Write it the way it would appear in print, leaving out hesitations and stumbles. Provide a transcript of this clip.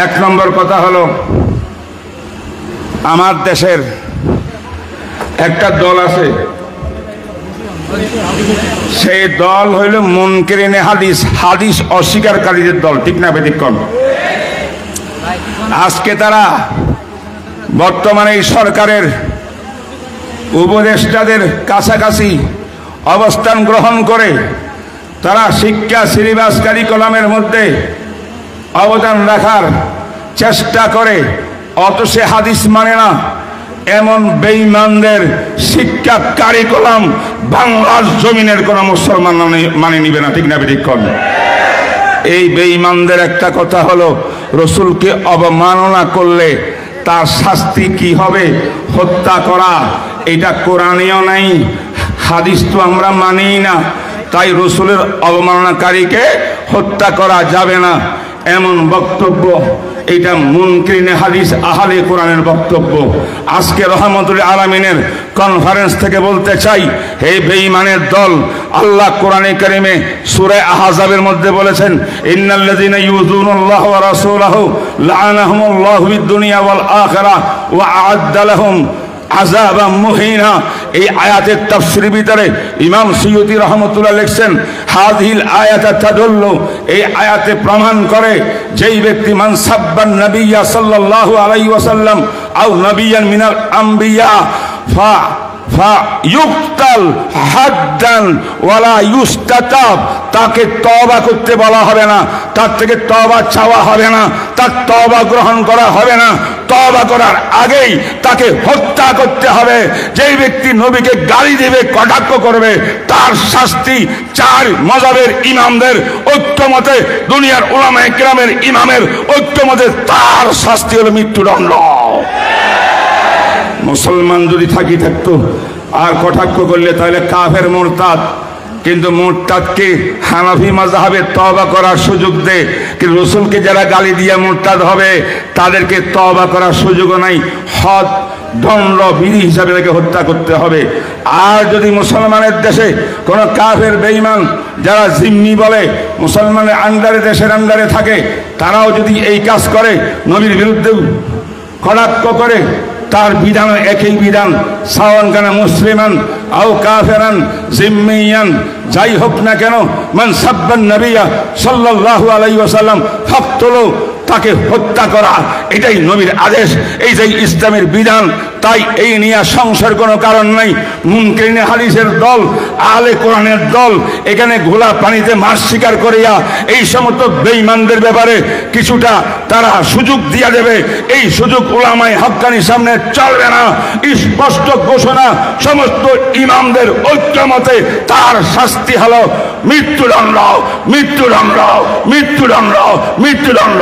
এক নম্বর কথা হলো, আমার দেশের একটা দল আছে, সেই দল হইল মুনকিরিনে হাদিস, হাদিস অস্বীকারীদের দল। ঠিক না ব্যতিক্রম? আজকে তারা বর্তমানে এই সরকারের উপদেষ্টাদের কাছাকাছি অবস্থান গ্রহণ করে তারা শিক্ষা সিলেবাস কারিকুলামের মধ্যে অবদান রাখার চেষ্টা করে, অথচ হাদিস মানে না। এমন বেঈমানদের শিক্ষা কারিকুলাম বাংলার জমিনের কোন মুসলমান মানে নিবে না। ঠিক না ব্যতিক্রম? এই বেঈমানদের একটা কথা হলো, রসুলকে অবমাননা করলে তার শাস্তি কি হবে? হত্যা করা। এটা কোরআনেও নাই, হাদিস তো আমরা মানি না, তাই রসুলের অবমাননাকারীকে হত্যা করা যাবে না, এমন বক্তব্য এটা মুনকিরিনে হাদিস আহলে কোরআনের বক্তব্য। আজকে রহমতুল আলামিনের কনফারেন্স থেকে বলতে চাই, হে বেঈমানের দল, আল্লাহ কোরআনে কারিমে সূরা আহজাবের মধ্যে বলেছেন, ইন্নাল্লাযীনা ইউযুনাল্লাহা ওয়া রাসূলাহু লাআনাহুমুল্লাহু ফিদ দুনিয়া ওয়াল আখিরাহ ওয়া আ'আদ্দা লাহুম আযাবাম মুহিনা। এই আয়াতের তাফসীরের ভিতরে ইমাম সুয়ুতী রাহমাতুল্লাহ লিখছেন, হাযিহিল আয়াতু তাদুল্লু, এই আয়াতে প্রমাণ করে যেই ব্যক্তি মান সাব্বান নবিয়্যা সাল্লাল্লাহু আলাইহি ওয়াসাল্লাম আও নবিয়্যান মিনাল আম্বিয়া ইউক্তাল হাদ্দান ওয়ালা ইউস্তাতাব, তাকে তওবা করতে বলা হবে না, তার থেকে তওবা চাওয়া হবে না, তার তওবা গ্রহণ করা হবে না, তওবা করার আগেই তাকে হত্যা করতে হবে। যেই ব্যক্তি নবীকে গালি দেবে, কটাক্ষ করবে, তার শাস্তি চার মাযহাবের ইমামদের ঐক্যমতে, দুনিয়ার উলামায়ে কেরামের ইমামের ঐক্যমতে তার শাস্তি হলো মৃত্যুদণ্ড। মুসলমান যদি থাকতো আর কটাক্ষ করলে তাহলে কাফের মুরতাদ, কিন্তু মুরতাদকে হানাফি মাযহাবে তওবা করার সুযোগ দেয়, কিন্তু রাসূলকে যারা গালি দিয়ে মুরতাদ হবে তাদেরকে তওবা করার সুযোগও নাই, হদ দণ্ড বিধি হিসাবে তাকে হত্যা করতে হবে। আর যদি মুসলমানের দেশে কোন কাফের বেঈমান যারা জিম্মি বলে মুসলমানের আন্ডারে, দেশের আন্ডারে থাকে, তারাও যদি এই কাজ করে, নবীর বিরুদ্ধে কটাক্ষ করে, তার বিধান একই বিধান, সাওয়ান কানা মুসলিমান আও কাফিরান জিম্মিয়ান, যাই হোক না কেন, মান সাব্বান নবিয়্যা সাল্লাল্লাহু আলাইহি ওয়াসাল্লাম ফাকতুলু, তাকে হত্যা করা, এটাই নবীর আদেশ, এই যে ইসলামের বিধান। তাই এই নিয়ে সংশয়ের কোনো কারণ নাই। মুনকিরিনে হাদিসের দল, আহলে কোরআনের দল এখানে ঘোলা পানিতে মাছ শিকার করিয়া এই সমস্ত বেঈমানদের ব্যাপারে কিছুটা তারা সুযোগ দিয়া দেবে, এই সুযোগ উলামায়ে হক্কানির সামনে চলবে না। স্পষ্ট ঘোষণা, সমস্ত ইমামদের ঐক্যমতে তার শাস্তি হলো মৃত্যুদণ্ড, মৃত্যুদণ্ড, মৃত্যুদণ্ড, মৃত্যুদণ্ড।